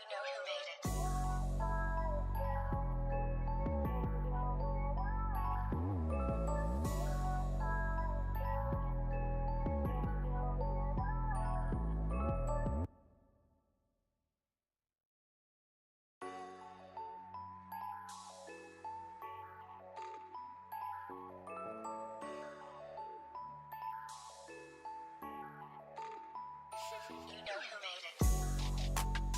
know who made it. You know who made it.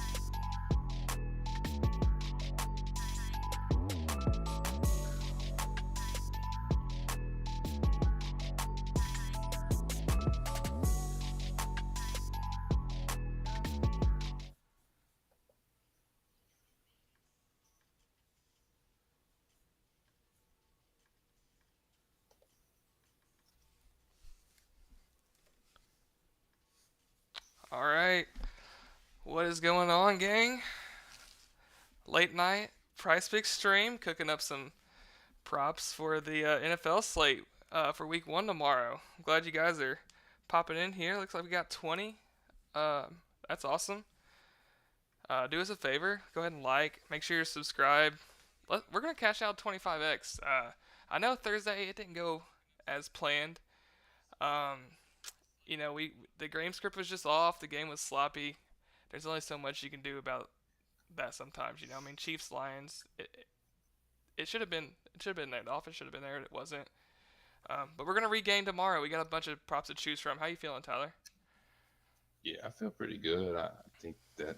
All right, what is going on, gang? Late night Prizepicks stream, cooking up some props for the NFL slate for Week 1 tomorrow. I'm glad you guys are popping in here. Looks like we got 20. That's awesome. Do us a favor, go ahead and like. Make sure you're subscribed. We're gonna cash out 25x. I know Thursday it didn't go as planned. Um, we the game script was just off. The game was sloppy. There's only so much you can do about that sometimes. I mean, Chiefs Lions. It should have been there. The offense should have been there. It wasn't. But we're gonna regain tomorrow. We got a bunch of props to choose from. How you feeling, Tyler? Yeah, I feel pretty good. I think that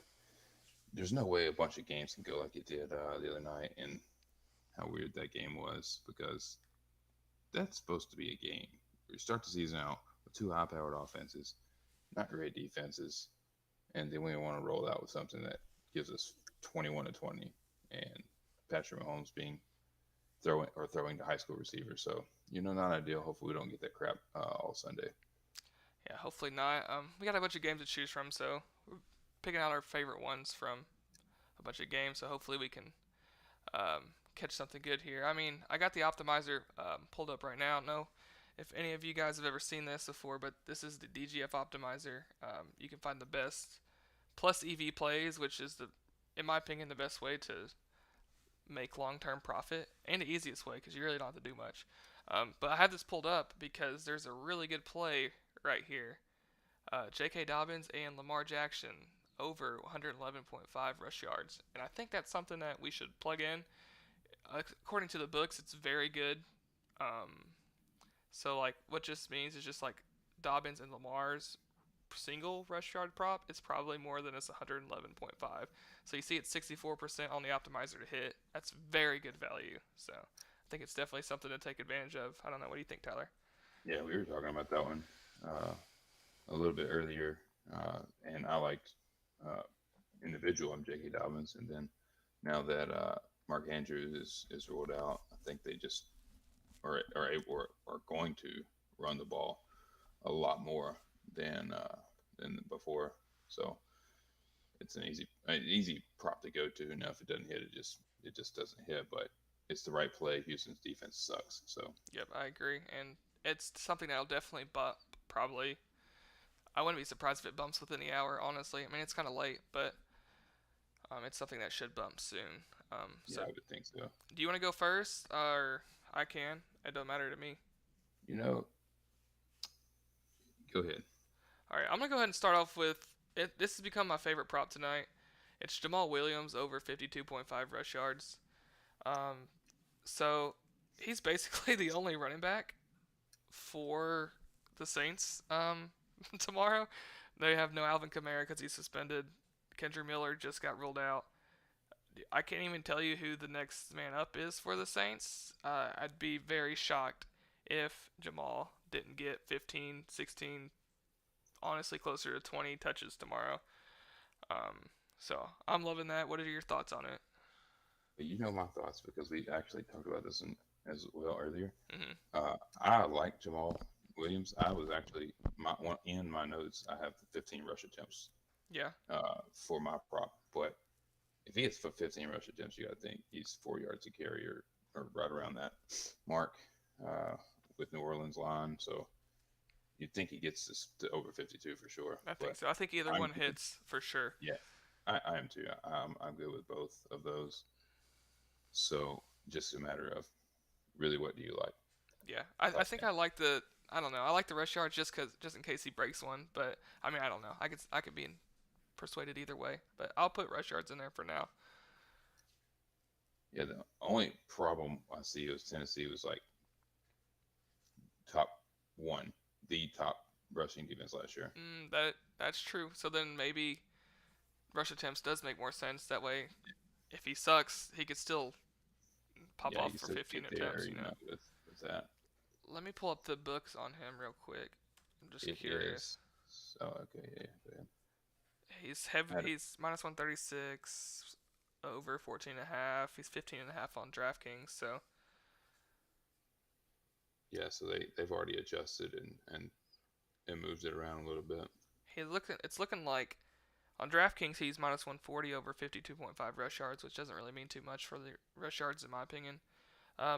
there's no way a bunch of games can go like it did the other night, and how weird that game was because that's supposed to be a game. We start the season out with two high-powered offenses, not great defenses, and then we want to roll out with something that gives us 21-20, and Patrick Mahomes being throwing to high school receivers. So not ideal. Hopefully, we don't get that crap all Sunday. Yeah, hopefully not. We got a bunch of games to choose from, so we're picking out our favorite ones from a bunch of games. So hopefully we can catch something good here. I mean, I got the optimizer pulled up right now. I don't know if any of you guys have ever seen this before, but this is the DGF optimizer. You can find the best plus EV plays, which is in my opinion, the best way to make long-term profit and the easiest way because you really don't have to do much. But I have this pulled up because there's a really good play right here. J.K. Dobbins and Lamar Jackson over 111.5 rush yards, and I think that's something that we should plug in. According to the books, it's very good. Um, so like, what just means is just like Dobbins and Lamar's single rush yard prop, it's probably more than it's 111.5. So you see it's 64% on the optimizer to hit. That's very good value. So I think it's definitely something to take advantage of. I don't know. What do you think, Tyler? Yeah, we were talking about that one uh, a little bit earlier, and I liked uh, individual on J.K. Dobbins, and then now that Mark Andrews is ruled out, I think they just are going to run the ball a lot more than before. So it's an easy prop to go to. Now, if it doesn't hit, it just doesn't hit. But it's the right play. Houston's defense sucks. So Yep, I agree. And it's something that'll definitely bump, probably. I wouldn't be surprised if it bumps within the hour, honestly. I mean, it's kind of late, but it's something that should bump soon. yeah, So, I would think so. do you want to go first, or I can? It don't matter to me. You know, go ahead. All right, I'm gonna go ahead and start off with it. This has become my favorite prop tonight. It's Jamal Williams over 52.5 rush yards. Um, so he's basically the only running back for the Saints tomorrow. They have no Alvin Kamara because he's suspended. Kendra Miller just got ruled out. I can't even tell you who the next man up is for the Saints. I'd be very shocked if Jamal didn't get 15, 16, honestly closer to 20 touches tomorrow. So I'm loving that. What are your thoughts on it? But you know my thoughts because we actually talked about this as well earlier. Hmm. I like Jamal Williams. I was actually in my notes. I have 15 rush attempts Yeah. for my prop, but if he gets for 15 rush attempts, you got to think he's 4 yards a carry or right around that mark uh, with New Orleans line. So you'd think he gets this to over 52 for sure. I think But so. I think either I'm one hits for sure. yeah, I am too. I'm good with both of those. So just a matter of really what do you like? Yeah, I think Okay. I like the. I don't know. I like the rush yards just in case he breaks one. But I mean, I don't know. I could be persuaded either way. But I'll put rush yards in there for now. Yeah, the only problem I see is Tennessee was like top one, the top rushing defense last year. That's true. So then maybe rush attempts does make more sense. That way, if he sucks, he could still pop Yeah, you off can for still 15 get there, attempts. You know. with that. Let me pull up the books on him real quick. I'm just It curious. is. So okay, yeah, go ahead. He's heavy. I had, He's minus 136, over 14 and a half. He's 15 and a half on DraftKings. So yeah, so they've already adjusted and moved it around a little bit. he looking. It's looking like on DraftKings he's minus 140 over 52.5 rush yards, which doesn't really mean too much for the rush yards in my opinion.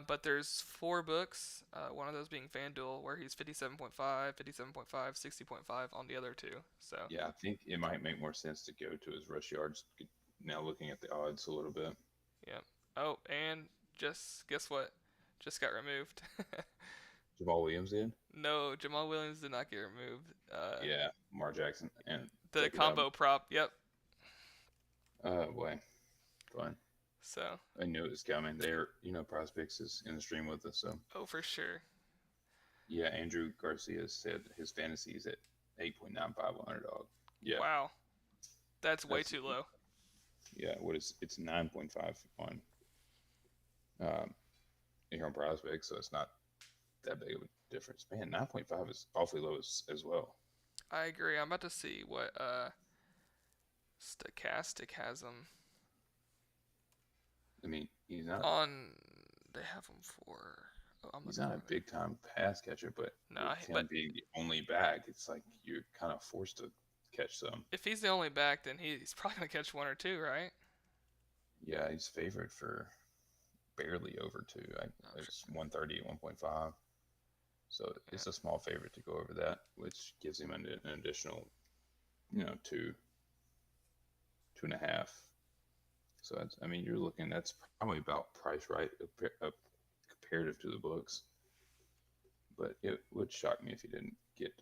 But there's four books, one of those being FanDuel, where he's 57.5, 57.5, 60.5 on the other two. So, Yeah, I think it might make more sense to go to his rush yards now looking at the odds a little bit. yeah. Oh, and just guess what? Just got removed. Jamal Williams did. No, Jamal Williams did not get removed. Yeah, Mar Jackson and The J.K. Dobbins. combo prop, yep. Oh boy, fun. So, I knew it was coming. They're, Prizepicks is in the stream with us. So oh, for sure. yeah, Andrew Garcia said his fantasy is at 8.95 on Underdog. Yeah, Wow. That's way that's too low. yeah. What is it's 9.5 on um, here on Prizepicks, so it's not that big of a difference. Man, 9.5 is awfully low as well. I agree. I'm about to see what Stochastic has him I mean, he's not on. They have him for. Oh, I'm he's looking not a wrong there. big time pass catcher, but No, with him but being the only back, it's like you're kind of forced to catch some. if he's the only back, then he's probably gonna catch one or two, right? Yeah, he's favored for barely over two. Oh, It's 130 at 1.5. So yeah. it's a small favorite to go over that, which gives him an additional, two, 2.5. So that's, I mean, you're looking, that's probably about price right comparative to the books. But it would shock me if he didn't get,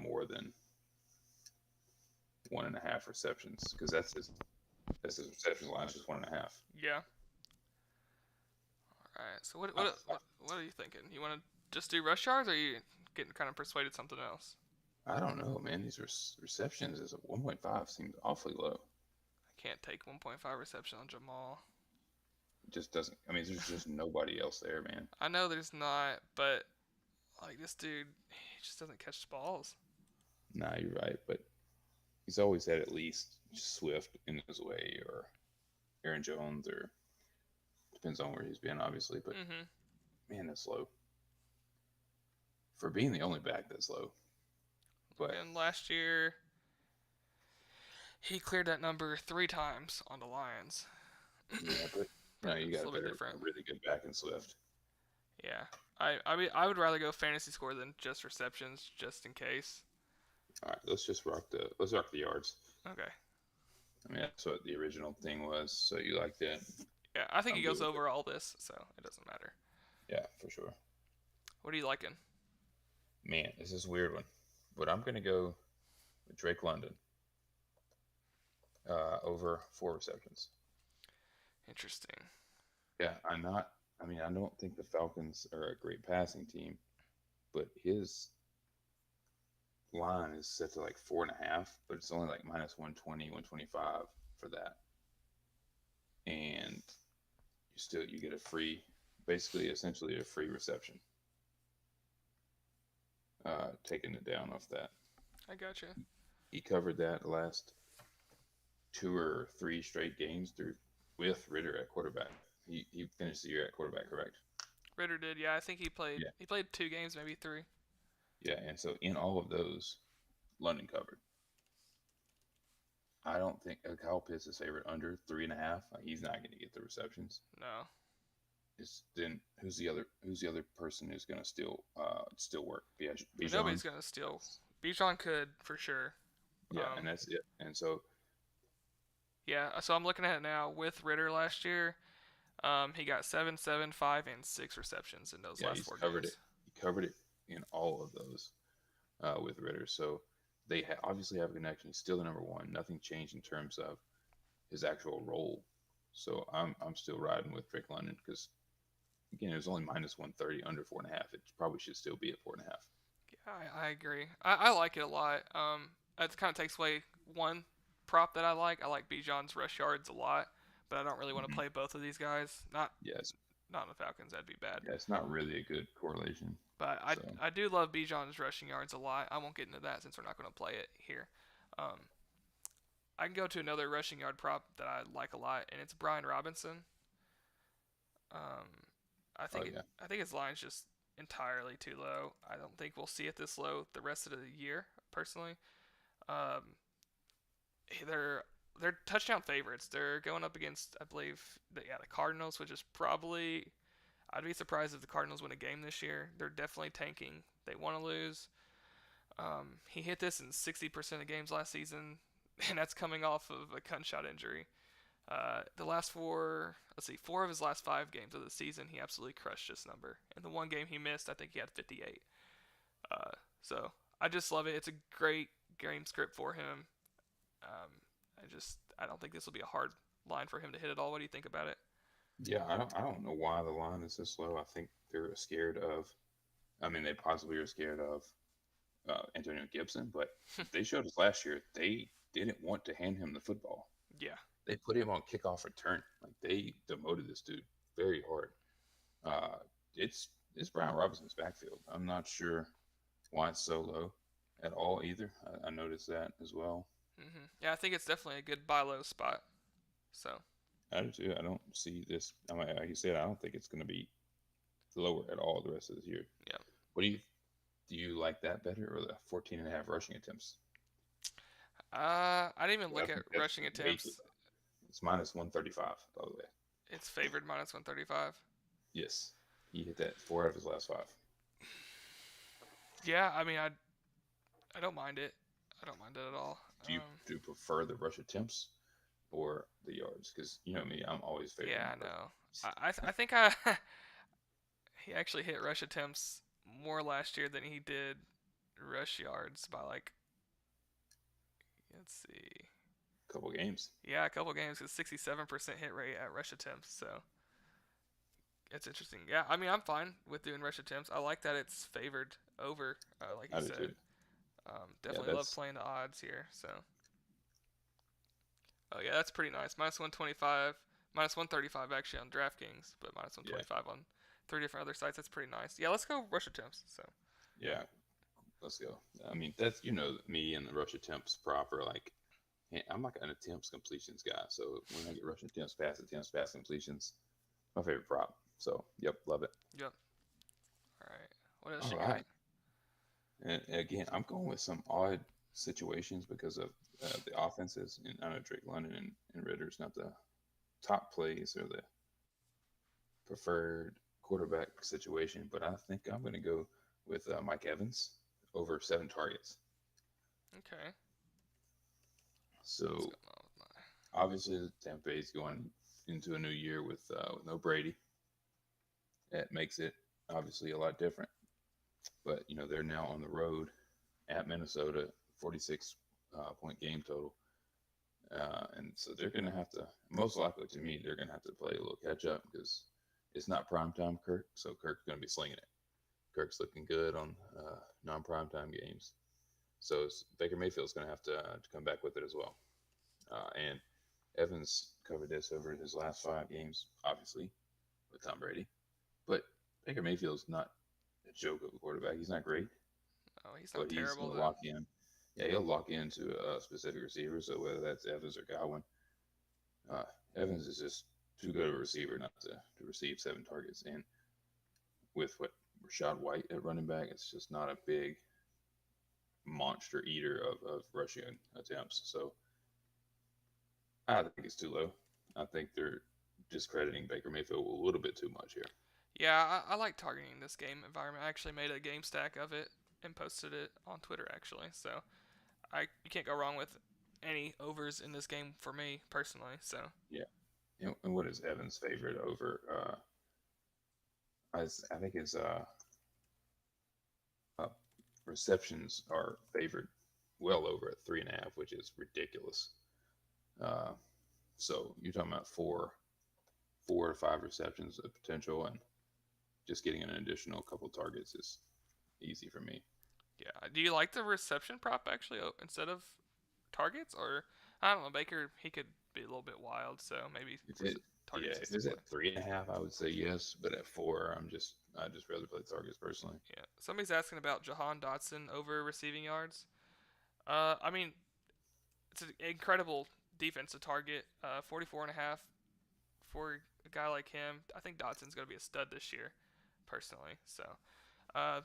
more than 1.5 receptions because that's his reception line is just 1.5. Yeah. All right. So what I, what what what are you thinking? You want to just do rush yards, or are you getting kind of persuaded something else? I don't know, man. These receptions as a 1.5 seems awfully low. I can't take 1.5 reception on Jamal. It just doesn't. I mean, there's just nobody else there, man. I know there's not, but like this dude, he just doesn't catch the balls. Nah, you're right, but he's always had at least Swift in his way or Aaron Jones or depends on where he's been, obviously. But Mm-hmm. man, that's low for being the only back. That's low. But And last year, he cleared that number 3 times on the Lions. yeah, but But you it's got a little bit a different. really good back in Swift. Yeah. I mean, I would rather go fantasy score than just receptions, just in case. All right, let's rock the yards. Okay. I mean, that's what the original thing was. So you like that? Yeah, I think he I'm good goes with it. over all this, so it doesn't matter. Yeah, for sure. What are you liking? Man, this is a weird one, but I'm gonna go with Drake London over 4 receptions. Interesting. Yeah, I'm not. I mean, I don't think the Falcons are a great passing team, but his line is set to like 4.5, but it's only like minus 120, 125 for that, and you get a free, basically, essentially a free reception. Taking it down off that. I gotcha. He covered that the last 2 or 3 straight games through with Ritter at quarterback. He finished the year at quarterback, correct? Ritter did, yeah. I think he played. Yeah. He played 2 games, maybe 3. Yeah, and so in all of those, London covered. I don't think Kyle Pitts is favorite under 3.5. He's not going to get the receptions. No. Then who's the other person who's going to still work? Nobody's Bijan. gonna steal. Bijan could for sure. Yeah, and that's it. And so Yeah, so I'm looking at it now with Ritter last year. He got 7, 7, 5, and 6 receptions in those Yeah, last he's four covered it. games. He covered it in all of those with Ritter. So they obviously have a connection. He's still the number one. Nothing changed in terms of his actual role. So I'm still riding with Drake London because again it was only minus 130 under 4.5. It probably should still be at 4.5. Yeah, I agree. I like it a lot. It kind of takes away one prop that I like. I like Bijan's rush yards a lot, but I don't really want to Mm-hmm. play both of these guys. Not Yes, not in the Falcons. That'd be bad. yeah, it's not really a good correlation. But I, So I do love Bijan's rushing yards a lot. I won't get into that since we're not going to play it here. Um, I can go to another rushing yard prop that I like a lot, and it's Brian Robinson. Um, I oh think yeah, I think his line's just entirely too low. I don't think we'll see it this low the rest of the year, personally. Um, they're they're touchdown favorites. They're going up against, I believe, the Cardinals, which is probably, I'd be surprised if the Cardinals win a game this year. They're definitely tanking. They want to lose. He hit this in 60% of games last season, and that's coming off of a gunshot injury. The last four of his last 5 games of the season, he absolutely crushed this number. And the one game he missed, I think he had 58. So I just love it. It's a great game script for him. Um, I don't think this will be a hard line for him to hit at all. What do you think about it? yeah. I don't know why the line is this low. I think they're scared of. I mean, they possibly are scared of Antonio Gibson, but they showed us last year they didn't want to hand him the football. Yeah, They put him on kickoff return. Like they demoted this dude very hard. Uh, it's Brian Robinson's backfield. I'm not sure why it's so low at all either. I noticed that as well. yeah, I think it's definitely a good buy low spot. So I do too. I don't see this. I mean, like you said, I don't think it's going to be lower at all the rest of this year. yeah, What do you like that better or the 14 and a half rushing attempts? I didn't even I look at think that's rushing way too attempts. low. It's minus 135, by the way. It's favored minus 135. Yes. He hit that 4 out of his last 5. Yeah, I mean, I don't mind it. I don't mind it at all. Do you prefer the rush attempts or the yards? Because you know me, I'm always favoring Yeah, I the rush know. attempts. I think he actually hit rush attempts more last year than he did rush yards by like, let's see. Couple games. Yeah, a couple games with 67% hit rate at rush attempts. So it's interesting. Yeah, I mean, I'm fine with doing rush attempts. I like that it's favored over, like you I do too. said. Yeah, Definitely love that's playing the odds here. So, oh yeah, that's pretty nice. Minus 125, minus 135 actually on DraftKings, but minus yeah, 125 on 3 different other sites. That's pretty nice. Yeah, let's go rush attempts. So, yeah. Let's go. I mean, that's me and the rush attempts proper. Like, I'm like an attempts completions guy. So when I get rush attempts, pass completions, my favorite prop. So yep, love it. yep. All right. What else All you got? right. And again, I'm going with some odd situations because of the offenses. And I know Drake London and Ritter's not the top plays or the preferred quarterback situation, but I think I'm going to go with Mike Evans over 7 targets. Okay. What's So going on with my? obviously, Tampa Bay's going into a new year with no Brady. That makes it obviously a lot different. But they're now on the road at Minnesota, 46 point game total. And so they're going to have to, most likely to me, they're going to have to play a little catch up because it's not primetime Kirk. So Kirk's going to be slinging it. Kirk's looking good on non primetime games. So Baker Mayfield's going to have to come back with it as well. And Evans covered this over his last 5 games, obviously, with Tom Brady. But Baker Mayfield's not a joke of a quarterback. He's not great, Oh, he's not but he's terrible going to though. lock in. Yeah, he'll lock into a specific receiver. So whether that's Evans or Godwin, uh, Evans is just too good of a receiver not to receive 7 targets. And with Rashad White at running back, it's just not a big monster eater of rushing attempts. So I think it's too low. I think they're discrediting Baker Mayfield a little bit too much here. Yeah, I like targeting this game environment. I actually made a game stack of it and posted it on Twitter actually. So you can't go wrong with any overs in this game for me personally. So Yeah. And what is Evans' favorite over? I think his uh, receptions are favored well over at 3.5, which is ridiculous. Uh, so you're talking about four to five receptions of potential, and just getting an additional couple targets is easy for me. yeah, do you like the reception prop actually instead of targets, or I don't know, Baker he could be a little bit wild, so maybe If it, yeah, targets is if the it's play. at 3.5, I would say yes, but at four, I just rather play targets personally. Yeah, somebody's asking about Jahan Dotson over receiving yards. I mean, it's an incredible defensive target. 44.5 for a guy like him. I think Dotson's going to be a stud this year, personally. So, uh,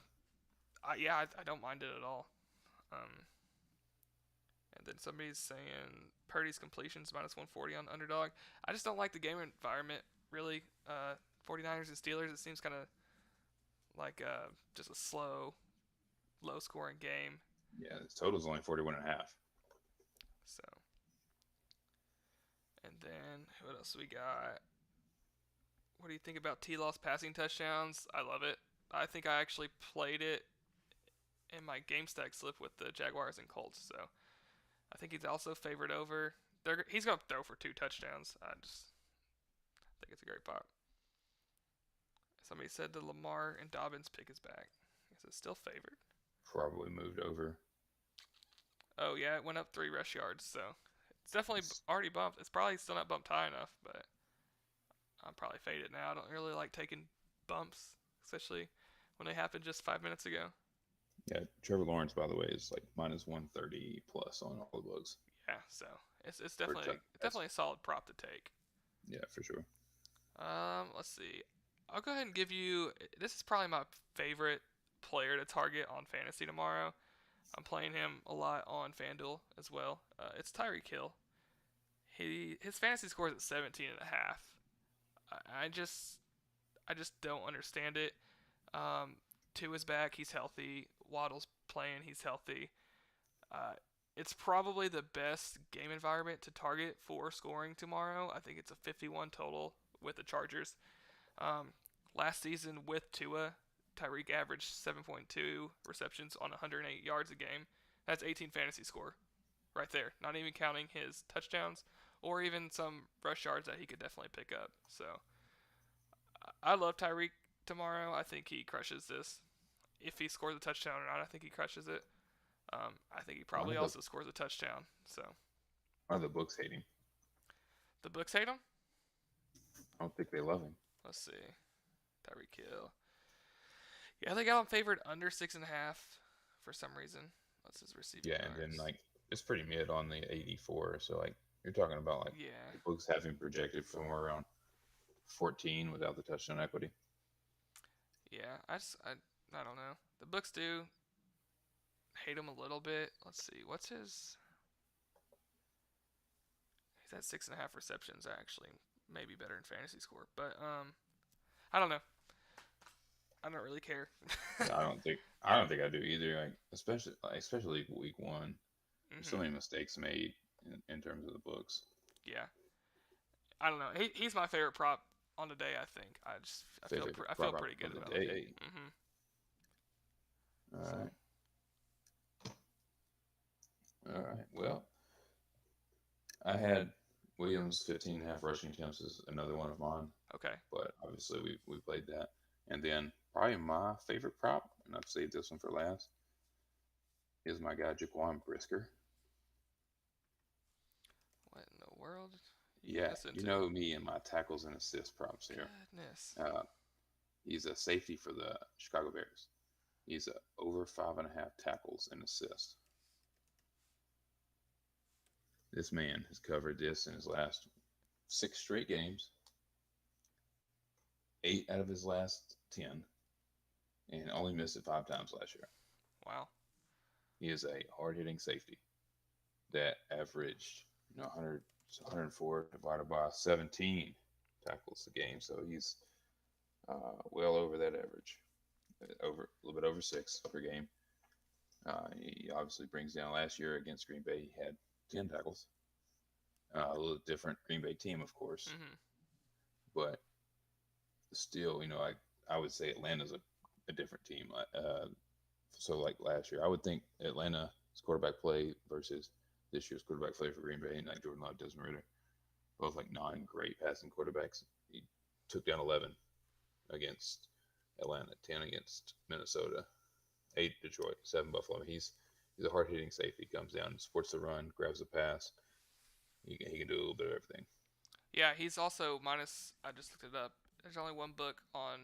I don't mind it at all. Um, and then somebody's saying Purdy's completions minus 140 on Underdog. I just don't like the game environment, really. 49ers and Steelers, it seems kind of like just a slow, low scoring game. Yeah, the total's only 41.5. So, and then what else we got? What do you think about T-Loss passing touchdowns? I love it. I think I actually played it in my game stack slip with the Jaguars and Colts. So I think he's also favored over. He's going to throw for 2 touchdowns. I just think it's a great pop. Somebody said the Lamar and Dobbins pick is back. Is it still favored? Probably moved over. Oh, yeah, it went up 3 rush yards. So it's definitely already bumped. It's probably still not bumped high enough, but I'm probably faded now. I don't really like taking bumps, especially when they happened just 5 minutes ago. Yeah, Trevor Lawrence, by the way, is like minus 130 plus on all the books. Yeah, so it's definitely a solid prop to take. Yeah, for sure. Let's see. I'll go ahead and give you. This is probably my favorite player to target on fantasy tomorrow. I'm playing him a lot on FanDuel as well. It's Tyreek Hill. His fantasy score is at 17.5. I just don't understand it. Tua's back. He's healthy. Waddle's playing. He's healthy. It's probably the best game environment to target for scoring tomorrow. I think it's a 51 total with the Chargers. Last season with Tua, Tyreek averaged 7.2 receptions on 108 yards a game. That's 18 fantasy score right there, not even counting his touchdowns or even some rush yards that he could definitely pick up. So I love Tyreek tomorrow. I think he crushes this. If he scores a touchdown or not, I think he crushes it. I think he probably also scores a touchdown. So Why the books hate him? the books hate him? I don't think they love him. Let's see. Tyreek Hill. Yeah, they got him favored under 6.5 for some reason. That's his receiving Yeah, yards. and then like it's pretty mid on the 84. So like you're talking about like the books have him projected somewhere around 14 without the touchdown equity. Yeah, I don't know. The books do hate him a little bit. Let's see. What's his? He's at 6.5 receptions actually. Maybe better in fantasy score, but I don't know. I don't really care. Yeah, I don't think I do either. Like especially week one, there's so many mistakes made in terms of the books. Yeah, I don't know. He's my favorite prop on the day. I think I feel pretty good about it. All right. All right. Well, I had Williams 15.5 rushing attempts is another one of mine. Okay. But obviously we played that. And then probably my favorite prop, and I've saved this one for last, is my guy Jaquan Brisker. What in the world? Yeah, you know me and my tackles and assist props here. Goodness. He's a safety for the Chicago Bears. He's over 5.5 tackles and assists. This man has covered this in his last 6 straight games, 8 out of his last 10, and only missed it 5 times last year. Wow. He is a hard-hitting safety that averaged 104 divided by 17 tackles a game. So he's well over that average, a little bit over 6 per game. He obviously brings down last year against Green Bay. He had 10 tackles. A little different Green Bay team, of course, Mm-hmm. but still, I would say Atlanta's a different team. So like last year, I would think Atlanta's quarterback play versus this year's quarterback play for Green Bay, and like Jordan Love, Desmond Ridder, both like non-great passing quarterbacks. He took down 11 against Atlanta, 10 against Minnesota, 8 Detroit, 7 Buffalo. He's a hard-hitting safety. Comes down, supports the run, grabs the pass. He can do a little bit of everything. Yeah, he's also minus. I just looked it up. There's only one book on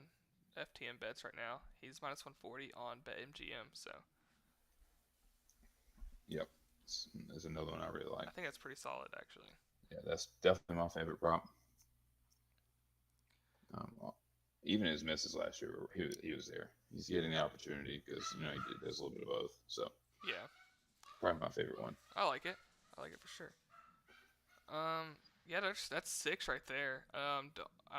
FTM bets right now. He's minus 140 on BetMGM. So Yep, there's another one I really like. I think that's pretty solid, actually. Yeah, that's definitely my favorite prop. Even his misses last year, he was there. He's getting the opportunity because he does a little bit of both. So Yeah, probably my favorite one. I like it. I like it for sure. Yeah, that's 6 right there. I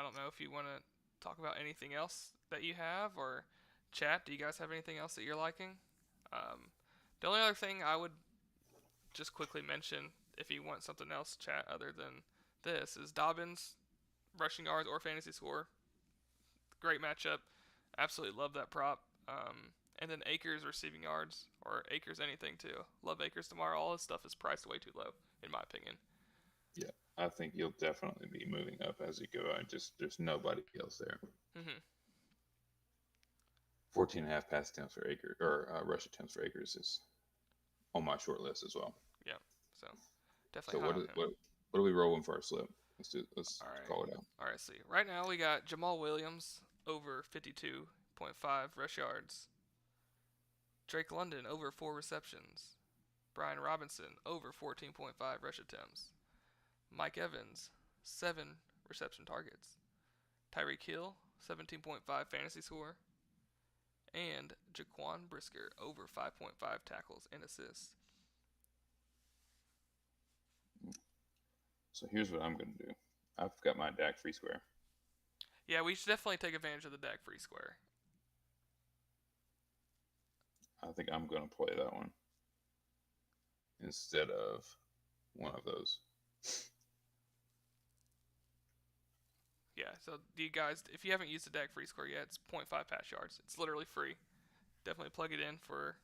don't know if you want to talk about anything else that you have or chat. Do you guys have anything else that you're liking? The only other thing I would just quickly mention, if you want something else, chat, other than this, is Dobbins rushing yards or fantasy score. Great matchup. Absolutely love that prop. And then Akers receiving yards or Akers anything too. Love Akers tomorrow. All this stuff is priced way too low, in my opinion. Yeah, I think you'll definitely be moving up as you go. There's nobody else there. Mm-hmm. 14.5 pass attempts for Akers or rush attempts for Akers is on my short list as well. Yeah. So So definitely high on him. what are we rolling for our slip? Let's All right. call it out. All right. See. Right now we got Jamal Williams over 52.5 rush yards. Drake London over 4 receptions. Brian Robinson over 14.5 rush attempts. Mike Evans 7 reception targets. Tyreek Hill 17.5 fantasy score. And Jaquan Brisker over 5.5 tackles and assists. So here's what I'm going to do. I've got my Dak free square. Yeah, we should definitely take advantage of the Dak free square. I think I'm going to play that one instead of one of those. Yeah, so do you guys, if you haven't used the Dak free square yet, it's 0.5 pass yards. It's literally free. Definitely plug it in for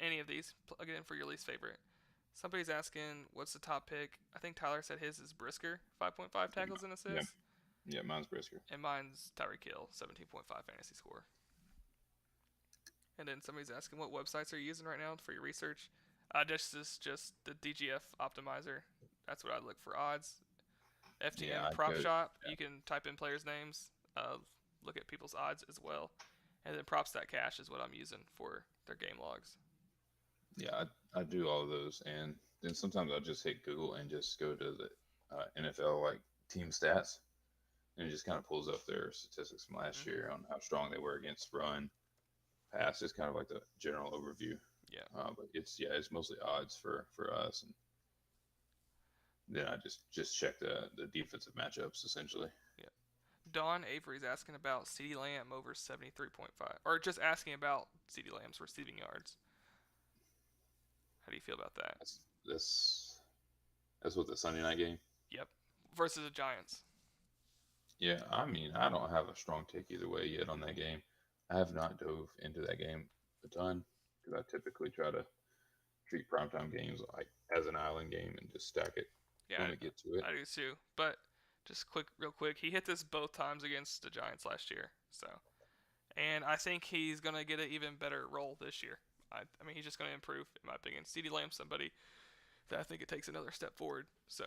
any of these. Plug it in for your least favorite. Somebody's asking, what's the top pick? I think Tyler said his is Brisker, 5.5 tackles and assists. Yeah, mine's Brisker. And mine's Tyreek Hill, 17.5 fantasy score. And then somebody's asking, what websites are you using right now for your research? Just the DGF optimizer. That's what I look for odds. FTM Prop Shop. Yeah. You can type in players' names, look at people's odds as well. And then Props.cash is what I'm using for their game logs. Yeah, I do all of those, and then sometimes I'll just hit Google and just go to the NFL like team stats, and it just kind of pulls up their statistics from last year on how strong they were against run, pass. It's kind of like the general overview. Yeah. But it's mostly odds for us, and then I just check the defensive matchups essentially. Yeah. Don Avery's asking about CeeDee Lamb over 73.5, or just asking about CeeDee Lamb's receiving yards. How do you feel about that? That's what the Sunday night game? Yep. Versus the Giants. Yeah, I mean, I don't have a strong take either way yet on that game. I have not dove into that game a ton because I typically try to treat primetime games like as an island game and just stack it when we get to it. I do too. But just real quick, he hit this both times against the Giants last year. And I think he's going to get an even better role this year. I mean, he's just going to improve, in my opinion. CeeDee Lamb's somebody that I think it takes another step forward. So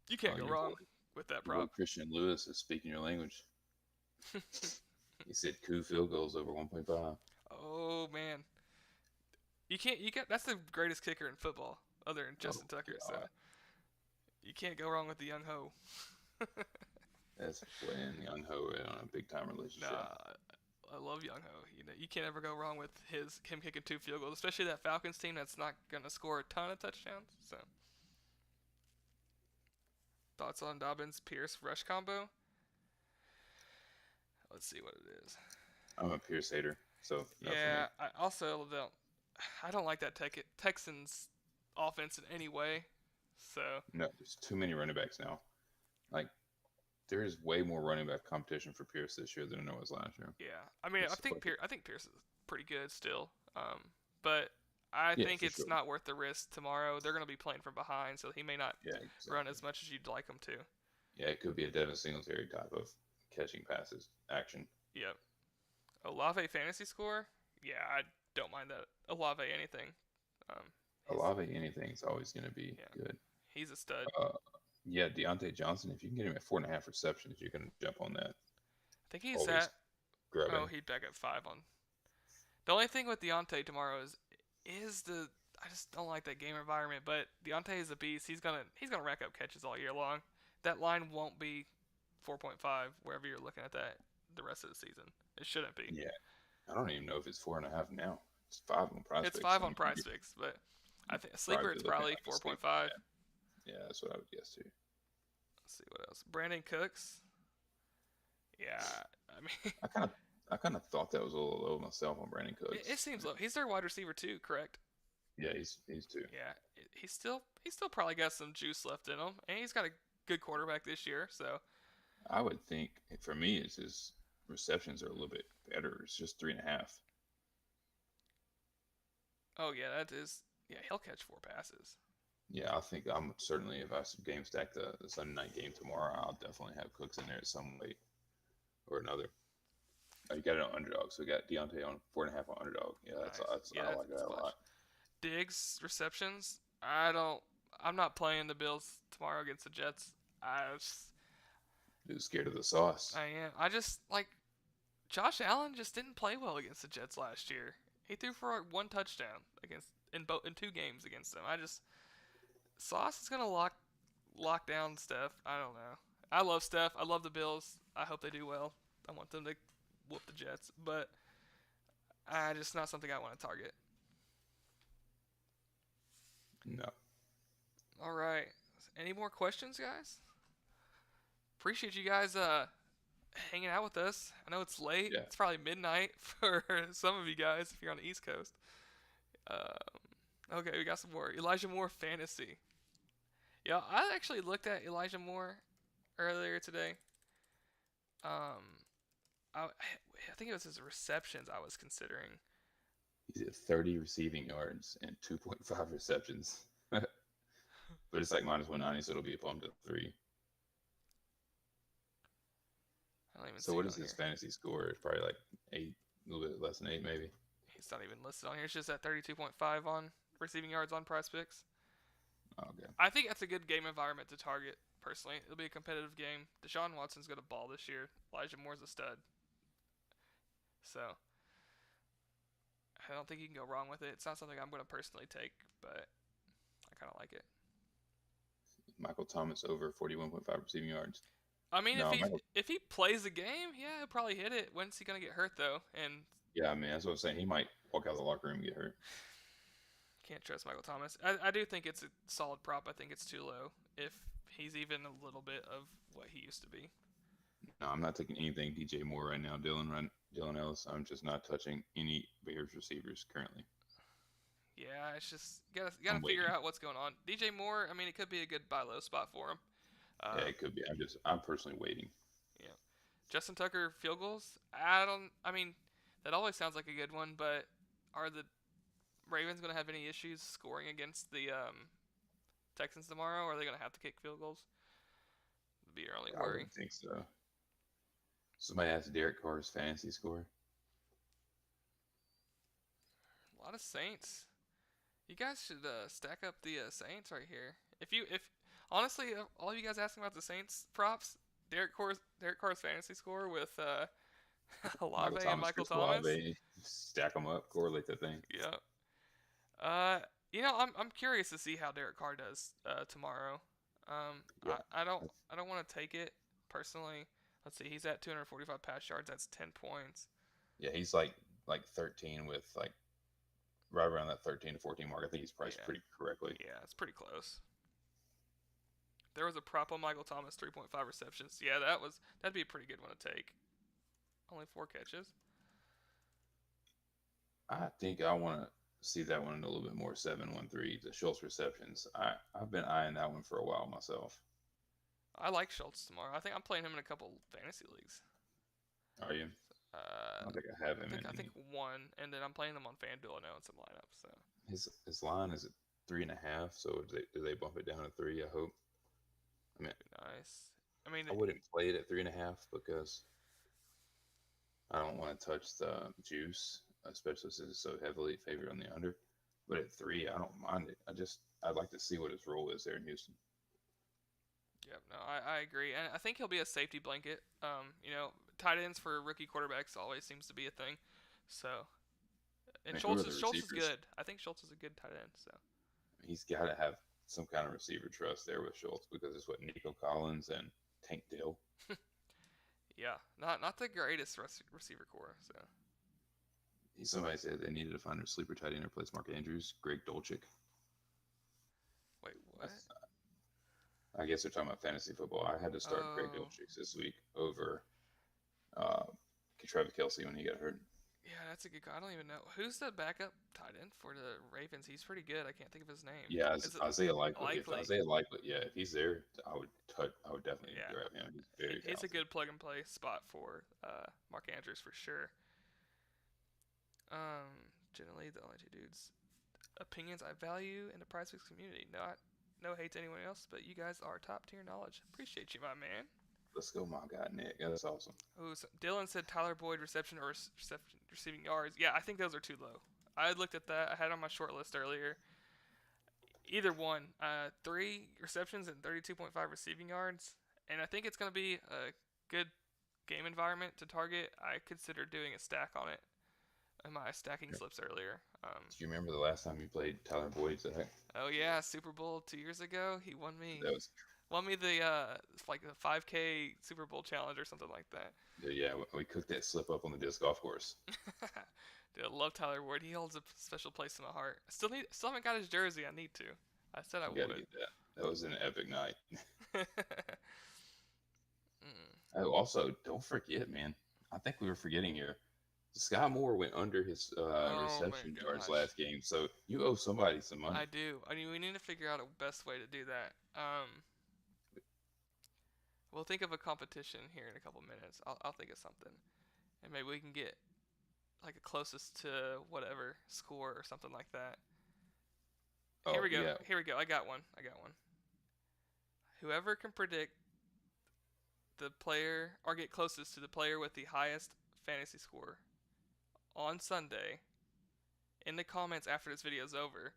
you can't go wrong with that prop. Christian Lewis is speaking your language. He said coup field goals over 1.5. Oh man, you can't. That's the greatest kicker in football, other than Justin Tucker. God. So you can't go wrong with the young ho. That's playing young ho on a big time relationship. Nah, I love Young Ho. You can't ever go wrong with him kicking 2 field goals, especially that Falcons team that's not gonna score a ton of touchdowns. So, thoughts on Dobbins Pierce rush combo? Let's see what it is. I'm a Pierce hater, so yeah. I also don't like that Texans offense in any way. So No, there's too many running backs now. Like, there is way more running back competition for Pierce this year than there was last year. yeah, I mean, It's like, I think Pierce is pretty good still. But I yeah, think for it's sure. not worth the risk tomorrow. They're going to be playing from behind, so he may not Yeah, run exactly. as much as you'd like him to. Yeah, it could be a Devin Singletary type of catching passes action. Yep. Olave fantasy score? Yeah, I don't mind that. Olave anything. He's Olave anything is always going to be yeah, good. he's a stud. Uh, yeah, Deontay Johnson, if you can get him at 4.5 receptions, you're going to jump on that. I think he's Always at. grab Oh, him. he'd back at 5 on. The only thing with Deontay tomorrow is the I just don't like that game environment. But Deontay is a beast. He's gonna rack up catches all year long. That line won't be 4.5 wherever you're looking at that the rest of the season. It shouldn't be. Yeah, I don't even know if it's 4.5 now. It's 5 on It's Prospects. 5 So on Prizepicks, but I think a sleeper probably it's looking probably like a sleeper. 4.5. Yeah, that's what I would guess too. Let's see what else. Brandon Cooks. Yeah, I mean, I kind of, I kind of thought that was a little low myself on Brandon it Cooks. seems low. He's their wide receiver too, correct? Yeah, he's two. Yeah, he's still probably got some juice left in him, and he's got a good quarterback this year. So, I would think for me, it's his receptions are a little bit better. It's just 3.5. oh yeah, that is yeah, he'll catch 4 passes. Yeah, I think I'm certainly if I game stack the Sunday night game tomorrow, I'll definitely have Cooks in there at some way or another. Oh, you got it on Underdog, so we got Deontay on 4.5 on Underdog. Yeah, Nice. that's Yeah, I like that's that a clutch. lot. Diggs receptions. I don't. I'm not playing the Bills tomorrow against the Jets. Dude, scared of the sauce. I am. I just like Josh Allen just didn't play well against the Jets last year. He threw for 1 touchdown against in 2 games against them. I just Sauce is gonna lock down Steph. I don't know. I love Steph. I love the Bills. I hope they do well. I want them to whoop the Jets, but I just not something I want to target. No. All right. Any more questions, guys? Appreciate you guys hanging out with us. I know it's late. Yeah. It's probably midnight for some of you guys if you're on the East Coast. Um, okay, we got some more. Elijah Moore fantasy. Yeah, I actually looked at Elijah Moore earlier today. Um, I think it was his receptions I was considering. He's at 30 receiving yards and 2.5 receptions. But it's like minus 190, so it'll be a bump to 3. I don't even So see what it is on his here. fantasy score? It's probably like 8, a little bit less than 8 maybe. He's not even listed on here. It's just at 32.5 on receiving yards on Prizepicks. Oh, okay. I think that's a good game environment to target. Personally, it'll be a competitive game. Deshaun Watson's got a ball this year. Elijah Moore's a stud. So I don't think you can go wrong with it. It's not something I'm going to personally take, but I kind of like it. Michael Thomas over 41.5 receiving yards. I mean, No, Michael. if he plays the game, yeah, he'll probably hit it. When's he going to get hurt though? And Yeah, I mean that's what I'm saying. He might walk out of the locker room and get hurt. can't trust Michael Thomas. I do think it's a solid prop. I think it's too low if he's even a little bit of what he used to be. No, I'm not taking anything DJ Moore right now. Dylan Ellis. I'm just not touching any Bears receivers currently. Yeah, it's just gotta I'm figure waiting. out what's going on. DJ Moore, I mean, it could be a good buy low spot for him. Yeah, Um, it could be. I'm personally waiting. yeah, Justin Tucker field goals. I don't. I mean, that always sounds like a good one, but are the Ravens gonna have any issues scoring against the Texans tomorrow? Or are they gonna have to kick field goals? Would be your only I worry. wouldn't think so. Somebody asked Derek Carr's fantasy score. A lot of Saints. You guys should stack up the Saints right here. If honestly, all you guys asking about the Saints props, Derek Carr's fantasy score with Michael Olave and Thomas, Michael Chris Thomas. Olave, stack them up, correlate the thing. Yeah. I'm curious to see how Derek Carr does tomorrow. Yeah, I don't want to take it personally. Let's see, he's at 245 pass yards. That's 10 points. yeah, he's like 13 with like right around that 13 to 14 mark. I think he's priced Yeah, pretty correctly. yeah, it's pretty close. There was a prop on Michael Thomas, 3.5 receptions. Yeah, that'd be a pretty good one to take. Only 4 catches. I think I want to see that one a little bit more. 7-1-3, the Schultz receptions. I've been eyeing that one for a while myself. I like Schultz tomorrow. I think I'm playing him in a couple fantasy leagues. Are you? I don't think I have him in I any. think one, and then I'm playing him on FanDuel now in some lineups. So His line is at 3.5. So do they bump it down to 3? I hope. I mean, nice. I mean, I wouldn't play it at 3.5 because I don't want to touch the juice, especially since it's so heavily favored on the under. But at 3, I don't mind it. I'd like to see what his role is there in Houston. yep, no, I agree, and I think he'll be a safety blanket. Tight ends for rookie quarterbacks always seems to be a thing. So, and Who are the Schultz is receivers? good. I think Schultz is a good tight end. So He's got to have some kind of receiver trust there with Schultz because it's what Nico Collins and Tank Dell. yeah, not the greatest receiver core. So Somebody said they needed to find a sleeper tight end to replace Mark Andrews. Greg Dolchik. wait, what? I guess they're talking about fantasy football. I had to start Greg Dolchik this week over Travis Kelce when he got hurt. Yeah, that's a good guy. I don't even know who's the backup tight end for the Ravens. He's pretty good. I can't think of his name. Yeah, Isaiah Likely. Likely? If Isaiah Likely, if he's there, I would definitely grab him. He's very talented. He's a good plug and play spot for Mark Andrews for sure. Generally the only two dudes. Opinions I value in the Prizepicks community. No hate to anyone else, but you guys are top tier knowledge. Appreciate you, my man. Let's go, my guy Nick. That's awesome. Oh, so Dylan said Tyler Boyd reception or receiving yards. Yeah, I think those are too low. I looked at that. I had it on my short list earlier. Either one, 3 receptions and 32.5 receiving yards, and I think it's going to be a good game environment to target. I considered doing a stack on it in my stacking slips earlier. Do you remember the last time you played Tyler Boyd? Oh yeah, Super Bowl 2 years ago. He won me. Won me the like the 5K Super Bowl challenge or something like that. Yeah, we cooked that slip up on the disc golf course. Dude, I love Tyler Boyd. He holds a special place in my heart. I still haven't got his jersey. I need to. I said I would. Get that. That was an epic night. Oh, also, don't forget, man. I think we were forgetting here. Sky Moore went under his reception yards last game, so you owe somebody some money. I do. I mean, we need to figure out a best way to do that. We'll think of a competition here in a couple minutes. I'll think of something, and maybe we can get like a closest to whatever score or something like that. Here we go. Yeah. Here we go. I got one. Whoever can predict the player or get closest to the player with the highest fantasy score on Sunday, in the comments after this video is over,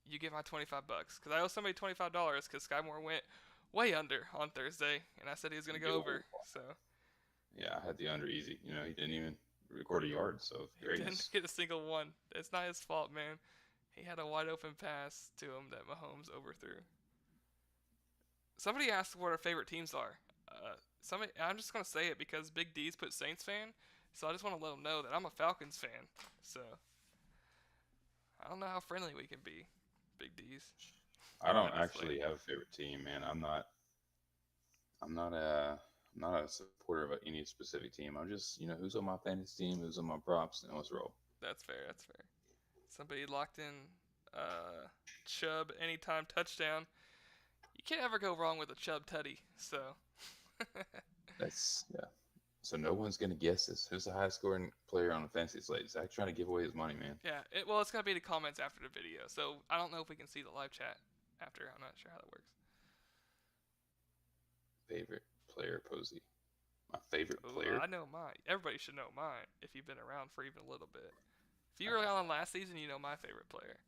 you get my $25 because I owe somebody $25 because Sky Moore went way under on Thursday, and I said he was going to go over. So yeah, I had the under easy. He didn't even record a yard, so he didn't get a single one. It's not his fault, man. He had a wide open pass to him that Mahomes overthrew. Somebody asked what our favorite teams are. I'm just going to say it because Big D's put Saints fan, so I just want to let them know that I'm a Falcons fan. So I don't know how friendly we can be, Big D's. I don't actually have a favorite team, man. I'm not a supporter of any specific team. I'm just, who's on my fantasy team, who's on my props, and let's roll. That's fair. Somebody locked in Chubb anytime touchdown. You can't ever go wrong with a Chubb tutty, so. So no one's going to guess this. Who's the highest scoring player on the fantasy slate? Zach trying to give away his money, man. Yeah, it's going to be the comments after the video, so I don't know if we can see the live chat after. I'm not sure how that works. Favorite player, Posey. My favorite player? I know mine. Everybody should know mine if you've been around for even a little bit. If you were on last season, you know my favorite player.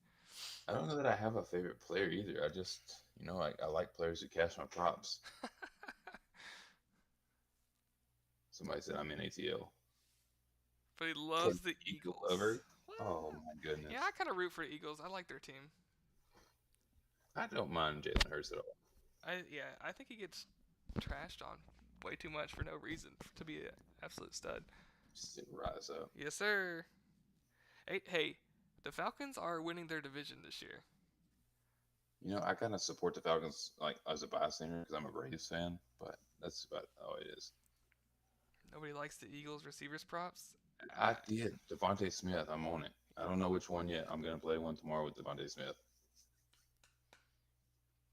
I don't know that I have a favorite player either. I just, I like players who cash my props. Somebody said I'm in ATL. But he loves the Eagles. Oh, my goodness. Yeah, I kind of root for the Eagles. I like their team. I don't mind Jalen Hurts at all. I think he gets trashed on way too much for no reason to be an absolute stud. Just didn't rise up. Yes, sir. Hey, the Falcons are winning their division this year. I kind of support the Falcons as a bystander because I'm a Braves fan, but that's about all it is. Nobody likes the Eagles receivers props? I did. Devontae Smith, I'm on it. I don't know which one yet. I'm gonna play one tomorrow with Devontae Smith.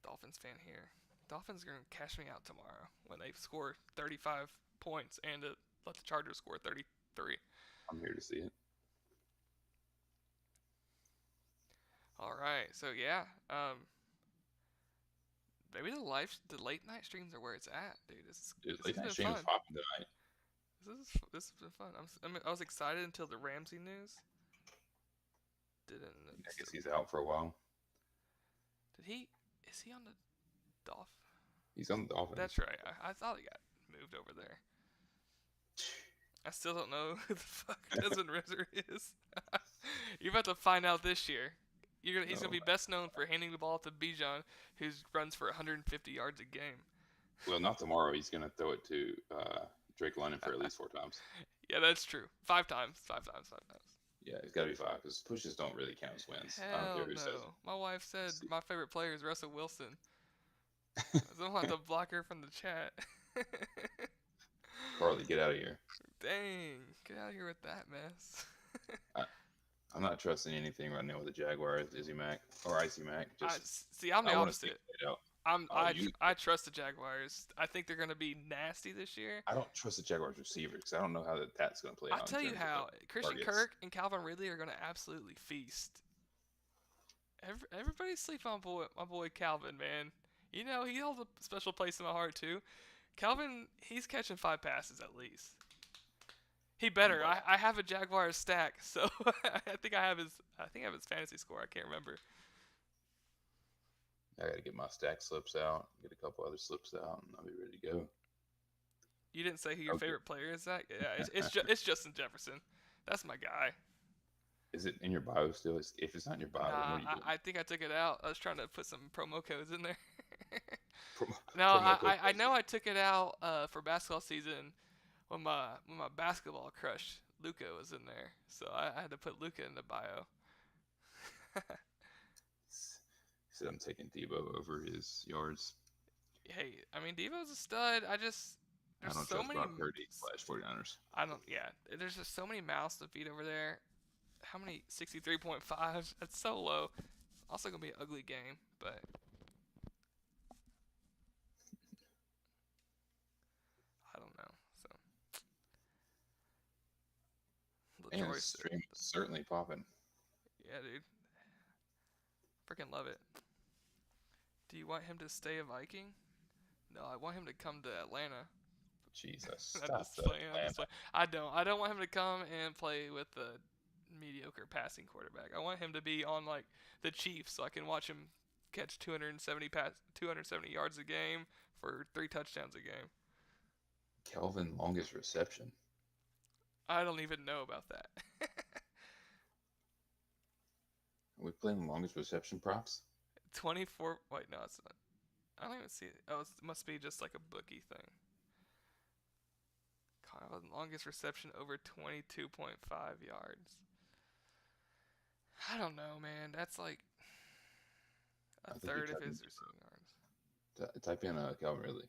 Dolphins fan here. Dolphins are gonna cash me out tomorrow when they score 35 points and let the Chargers score 33. I'm here to see it. All right, so yeah, maybe the late night streams are where it's at, dude. Dude, This late has night been stream is fun. popping tonight. This has been fun. I was excited until the Ramsey news. I guess he's out for a while. Is he on the Dolphins? He's on the Dolphins. That's right. I thought he got moved over there. I still don't know who the fuck Desmond Rizzer is. You're about to find out this year. He's gonna be best known for handing the ball to Bijan, who runs for 150 yards a game. Well, not tomorrow. He's gonna throw it to Drake London for at least 4 times. Yeah, that's true. 5 times. Yeah, it's got to be 5 because pushes don't really count as wins. Hell I don't care who no. says. My wife said my favorite player is Russell Wilson. I don't want to block her from the chat. Carly, get out of here. Dang, get out of here with that mess. I'm not trusting anything right now with the Jaguars, Izzy Mac or Icy Mac. I'm the opposite. I I trust the Jaguars. I think they're going to be nasty this year. I don't trust the Jaguars receivers because I don't know how that's going to play out. I'll tell you how. Christian Kirk and Calvin Ridley are going to absolutely feast. Everybody sleep on my boy Calvin, man. You know, he holds a special place in my heart too. Calvin, he's catching 5 passes at least. He better. I have a Jaguars stack, so I think I have his fantasy score. I can't remember. I got to get my stack slips out, get a couple other slips out, and I'll be ready to go. You didn't say who your favorite player is, Zach? Yeah, it's Justin Jefferson. That's my guy. Is it in your bio still? If it's not in your bio, then what are you doing? I think I took it out. I was trying to put some promo codes in there. I know I took it out for basketball season when my basketball crush Luka was in there, so I had to put Luka in the bio. He said I'm taking Debo over his yards. Hey, I mean Debo's a stud. I don't trust Brock Purdy / 49ers. There's just so many mouths to feed over there. How many? 63.5. That's so low. It's also gonna be an ugly game, but I don't know. So And the stream is certainly popping. Yeah, dude. Freaking love it. Do you want him to stay a Viking? No, I want him to come to Atlanta. Jesus, stop that. I don't want him to come and play with the mediocre passing quarterback. I want him to be on like the Chiefs, so I can watch him catch 270 yards a game for 3 touchdowns a game. Kelvin longest reception. I don't even know about that. Are we playing longest reception props? 24. Wait, no, it's not. I don't even see it. Oh, it must be just like a bookie thing. Kyle, longest reception over 22.5 yards. I don't know, man. That's like a third of his receiving yards. Type in Calvin Ridley.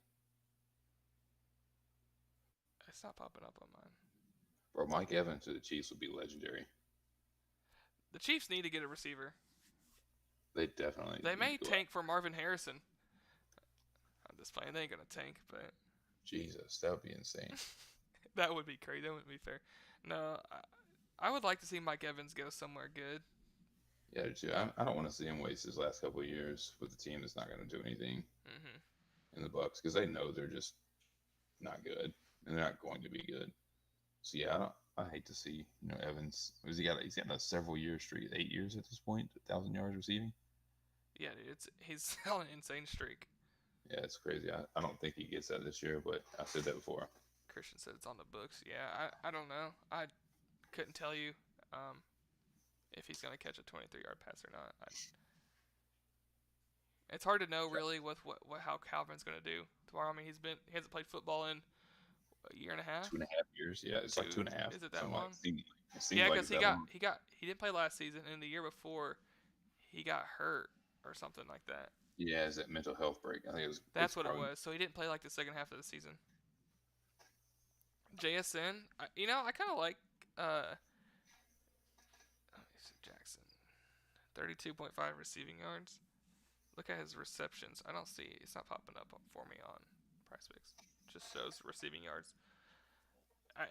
It's not popping up on mine. Bro, Mike Evans to the Chiefs would be legendary. The Chiefs need to get a receiver. They definitely. They may tank for Marvin Harrison. I'm just playing. They ain't gonna tank, but. Jesus, that would be insane. That would be crazy. That wouldn't be fair. No, I would like to see Mike Evans go somewhere good. Yeah, too. I don't want to see him waste his last couple of years with a team that's not going to do anything in the Bucs because they know they're just not good and they're not going to be good. So yeah, I hate to see Evans. He's got a several year streak, 8 years at this point, 1,000 yards receiving. Yeah, dude, he's on an insane streak. Yeah, it's crazy. I don't think he gets that this year, but I said that before. Christian said it's on the books. Yeah, I don't know. I couldn't tell you if he's gonna catch a 23-yard pass or not. It's hard to know really with how Calvin's gonna do tomorrow. I mean, he hasn't played football in a year and a half. 2.5 years. Yeah, it's like 2.5. Is it that long? Yeah, because he didn't play last season, and the year before he got hurt or something like that. Yeah, is that mental health break? I think it was. That's what it was. So he didn't play like the second half of the season. JSN, I kind of like. 32.5 receiving yards. Look at his receptions. I don't see. It's not popping up for me on Prizepicks. Just shows receiving yards.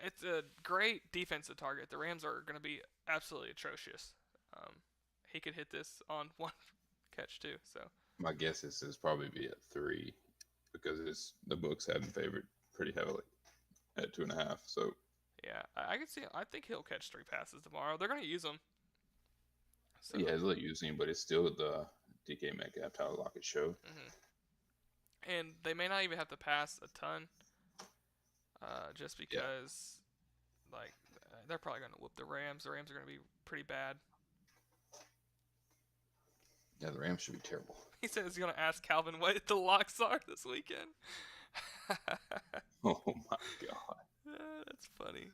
It's a great defensive target. The Rams are going to be absolutely atrocious. He could hit this on one catch too. So My guess is it's probably be at 3 because the books have him favored pretty heavily at 2.5. So yeah, I can see. I think he'll catch 3 passes tomorrow. They're going to use him. So, yeah, they'll use him, but it's still the DK Metcalf Tyler Lockett show. and they may not even have to pass a ton, just because, they're probably going to whoop the Rams. The Rams are going to be pretty bad. Yeah, the Rams should be terrible. He says he's going to ask Calvin what the locks are this weekend. Oh my god, That's funny.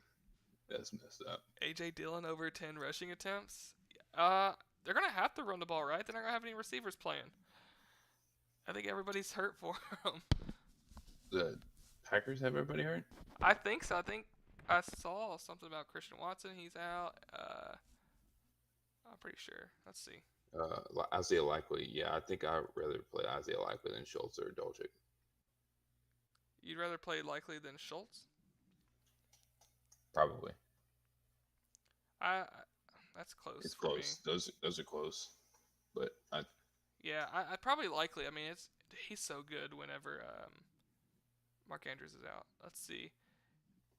that's messed up. A.J. Dillon over 10 rushing attempts. They're going to have to run the ball, right? They're not going to have any receivers playing. I think everybody's hurt for him. The Packers have everybody hurt? I think so. I think I saw something about Christian Watson. He's out. I'm pretty sure. Let's see. Isaiah Likely. Yeah, I think I'd rather play Isaiah Likely than Schultz or Dolchik. You'd rather play Likely than Schultz? Probably. That's close. It's for close. Me. Those are close. But I'd probably Likely. I mean, he's so good whenever Mark Andrews is out. Let's see.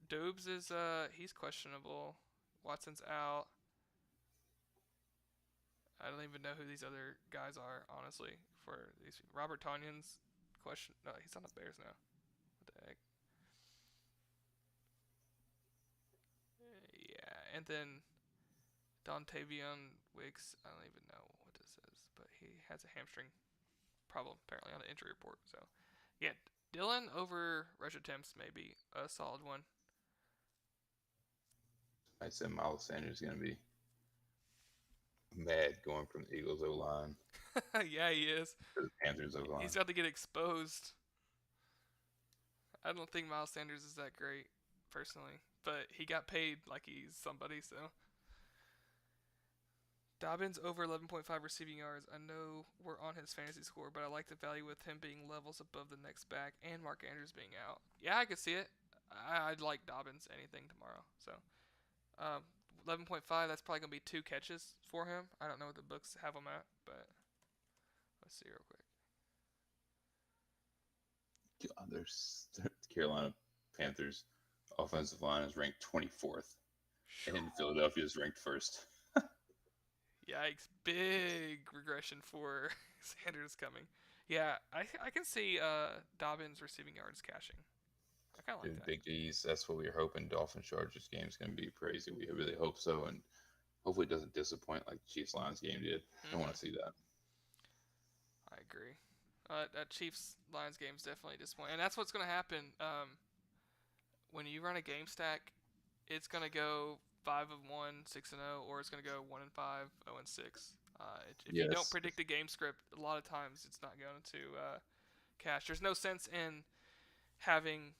Dobbs is he's questionable. Watson's out. I don't even know who these other guys are, honestly. For these people. Robert Tonyan's question. No, he's on the Bears now. What the heck? Yeah, and then Dontavion Wicks. I don't even know what this is, but he has a hamstring problem apparently on the injury report. So, yeah, Dillon over rush attempts may be a solid one. I said Miles Sanders is going to be mad going from the Eagles O-line Yeah, he is. to the Panthers O-line. He's about to get exposed. I don't think Miles Sanders is that great, personally. But he got paid like he's somebody, so. Dobbins over 11.5 receiving yards. I know we're on his fantasy score, but I like the value with him being levels above the next back and Mark Andrews being out. Yeah, I could see it. I'd like Dobbins anything tomorrow. So, 11.5, that's probably going to be 2 catches for him. I don't know what the books have him at, but let's see real quick. God, there's Carolina Panthers offensive line is ranked 24th, and Philadelphia is ranked 1st. Yikes. Big regression for Sanders coming. Yeah, I can see Dobbins receiving yards cashing. I kind of like that. Big D's, that's what we were hoping. Dolphins-Chargers game is going to be crazy. We really hope so, and hopefully it doesn't disappoint like the Chiefs-Lions game did. I don't want to see that. I agree. That Chiefs-Lions game is definitely disappointing. And that's what's going to happen. When you run a game stack, it's going to go 5-1, 6-0, or it's going to go 1-5, 0-6. If you don't predict the game script, a lot of times it's not going to cash. There's no sense in having...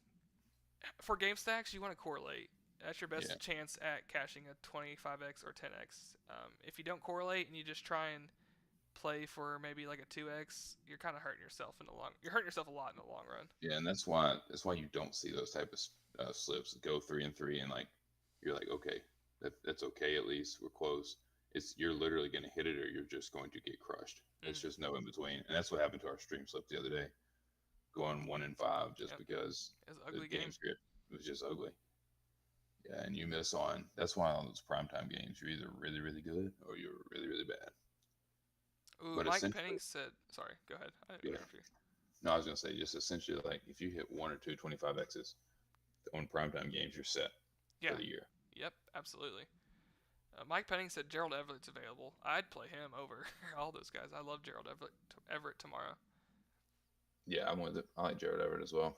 For game stacks, you want to correlate. That's your best chance at cashing a 25x or 10x. If you don't correlate and you just try and play for maybe like a 2x, you're kind of hurting yourself You're hurting yourself a lot in the long run. Yeah, and that's why you don't see those type of slips go 3-3 and like you're like, okay, that's okay, at least we're close. You're literally going to hit it or you're just going to get crushed. There's just no in between, and that's what happened to our stream slip the other day, going 1-5 just because it was an ugly the game script was just ugly. Yeah, and you miss on. That's why on those primetime games, you're either really, really good or you're really, really bad. Ooh, Mike Penning said, sorry, go ahead. No, I was going to say, just essentially, like, if you hit 1 or 2 25Xs on primetime games, you're set for the year. Yep, absolutely. Mike Penning said Gerald Everett's available. I'd play him over all those guys. I love Gerald Everett tomorrow. Yeah, I like Gerald Everett as well.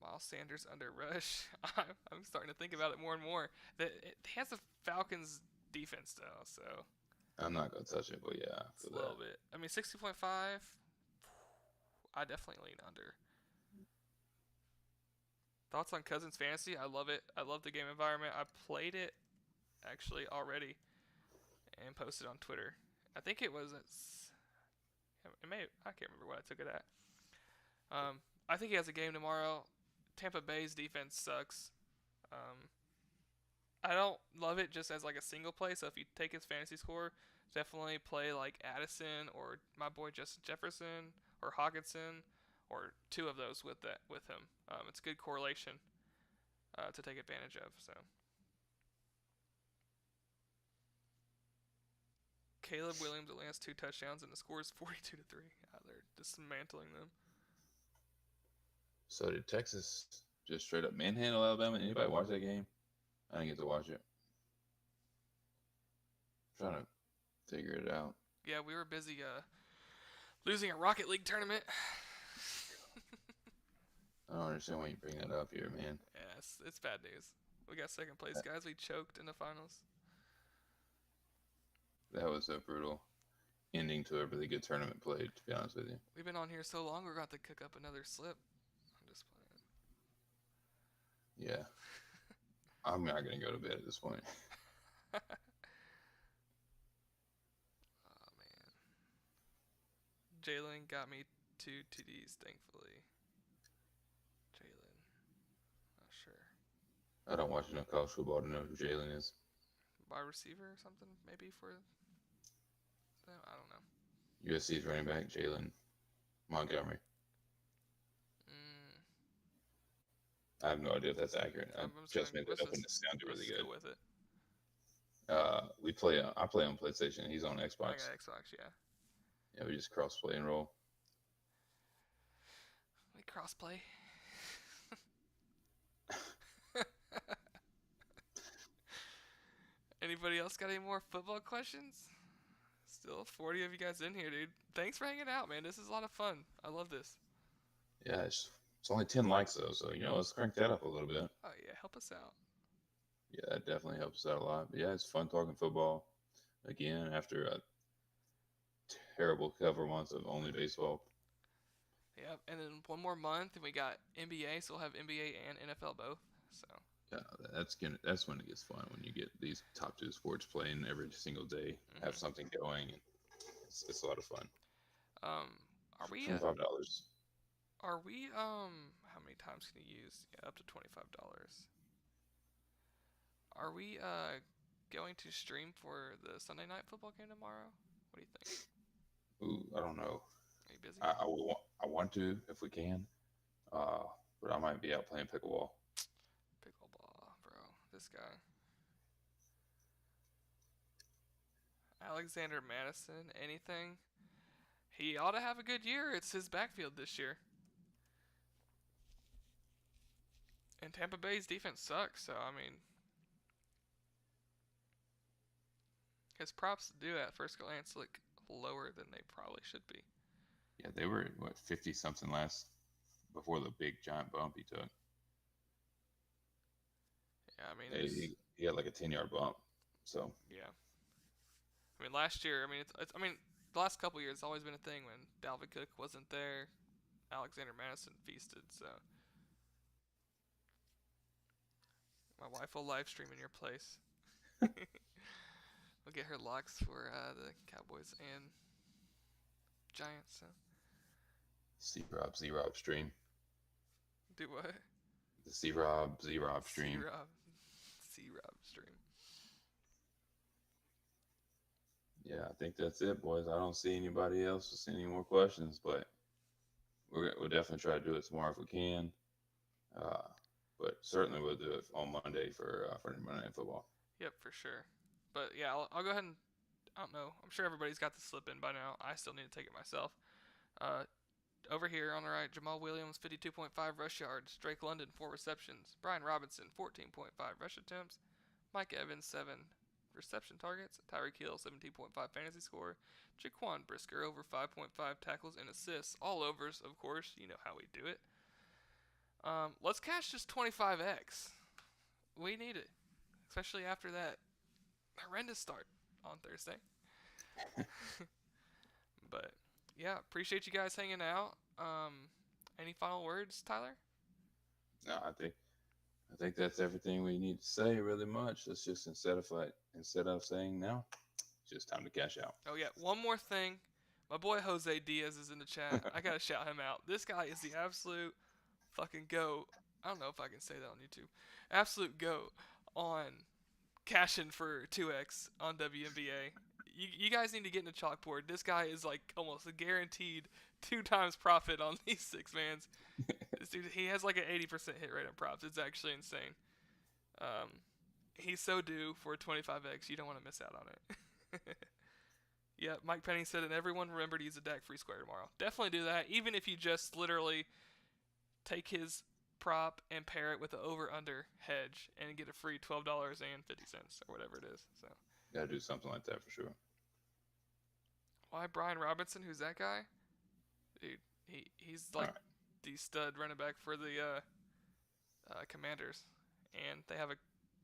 Miles Sanders under rush. I'm starting to think about it more and more. He has a Falcons defense, though, so... I'm not going to touch it, but yeah. It's a little bit. I mean, 60.5, I definitely lean under. Thoughts on Cousins Fantasy? I love it. I love the game environment. I played it, actually, already. and posted on Twitter. I think it was I can't remember what I took it at. I think he has a game tomorrow. Tampa Bay's defense sucks. I don't love it just as like a single play. So if you take his fantasy score, definitely play like Addison or my boy Justin Jefferson or Hawkinson or two of those with him. It's good correlation to take advantage of. So Caleb Williams only has 2 touchdowns and the score is 42-3. They're dismantling them. So did Texas just straight up manhandle Alabama? Anybody watch that game? I didn't get to watch it. I'm trying to figure it out. Yeah, we were busy losing a Rocket League tournament. I don't understand why you bring that up here, man. Yeah, it's bad news. We got second place, guys. We choked in the finals. That was a brutal ending to a really good tournament played, to be honest with you. We've been on here so long, we're going to have to cook up another slip. I'm just playing. Yeah. I'm not going to go to bed at this point. Oh, man. Jalen got me 2 TDs, thankfully. Jalen. Not sure. I don't watch enough college football to know who Jalen is. Wide receiver or something, maybe for them? I don't know. USC's running back, Jalen Montgomery. I have no idea if that's accurate. I just made that up and it sounded really good. With it. I play on PlayStation. He's on Xbox. I got Xbox, yeah. Yeah, we just cross play and roll. We cross play. Anybody else got any more football questions? Still 40 of you guys in here, dude. Thanks for hanging out, man. This is a lot of fun. I love this. Yeah, it's only 10 likes though, so let's crank that up a little bit. Oh yeah, help us out. Yeah, that definitely helps us out a lot. But yeah, it's fun talking football again after a terrible couple months of only baseball. Yep, and then one more month and we got NBA, so we'll have NBA and NFL both. So yeah, that's when it gets fun, when you get these top 2 sports playing every single day, have something going, and it's a lot of fun. Are we $25? Are we how many times can you use? Yeah, up to $25. Are we going to stream for the Sunday night football game tomorrow? What do you think? Ooh, I don't know. Are you busy? I want to if we can, but I might be out playing pickleball. Pickleball, bro. This guy. Alexander Madison, anything? He ought to have a good year. It's his backfield this year. And Tampa Bay's defense sucks, so I mean, his props do at first glance look lower than they probably should be. Yeah, they were 50 something before the big giant bump he took. Yeah, I mean, he had like a 10-yard bump. So yeah. I mean, last year, I mean, the last couple years, it's always been a thing when Dalvin Cook wasn't there, Alexander Madison feasted. So my wife will live stream in your place. We'll get her locks for the Cowboys and Giants. So. Z-Rob stream. Do what? The Z-Rob stream. Z-Rob stream. Yeah, I think that's it, boys. I don't see anybody else with any more questions, but we'll definitely try to do it tomorrow if we can. But certainly we'll do it on Monday for Monday Night Football. Yep, for sure. But yeah, I'll go ahead and, I don't know, I'm sure everybody's got the slip in by now. I still need to take it myself. Over here on the right, Jamal Williams, 52.5 rush yards. Drake London, 4 receptions. Brian Robinson, 14.5 rush attempts. Mike Evans, 7 reception targets. Tyreek Hill, 17.5 fantasy score. Jaquan Brisker, over 5.5 tackles and assists. All overs, of course. You know how we do it. Let's cash just 25x. We need it. Especially after that horrendous start on Thursday. But yeah, appreciate you guys hanging out. Any final words, Tyler? No, I think that's everything we need to say. Really much. Let's just instead of saying now, just time to cash out. Oh yeah, one more thing. My boy Jose Diaz is in the chat. I gotta shout him out. This guy is the absolute fucking goat. I don't know if I can say that on YouTube. Absolute goat on cashing for 2x on WNBA. You guys need to get in the chalkboard. This guy is like almost a guaranteed 2 times profit on these 6-mans. This dude, he has like an 80% hit rate on props. It's actually insane. He's so due for a 25x. You don't want to miss out on it. Yeah, Mike Penny said, and everyone remember to use a DAC free square tomorrow. Definitely do that, even if you just literally take his prop and pair it with the over-under hedge and get a free $12.50 or whatever it is. So Gotta do something like that for sure. why Brian Robinson? Who's that guy? Dude, he's like the stud running back for the Commanders, and they have an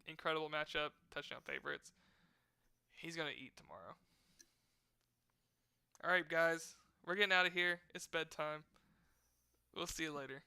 incredible matchup, touchdown favorites. He's gonna eat tomorrow. All right, guys, we're getting out of here. It's bedtime. We'll see you later.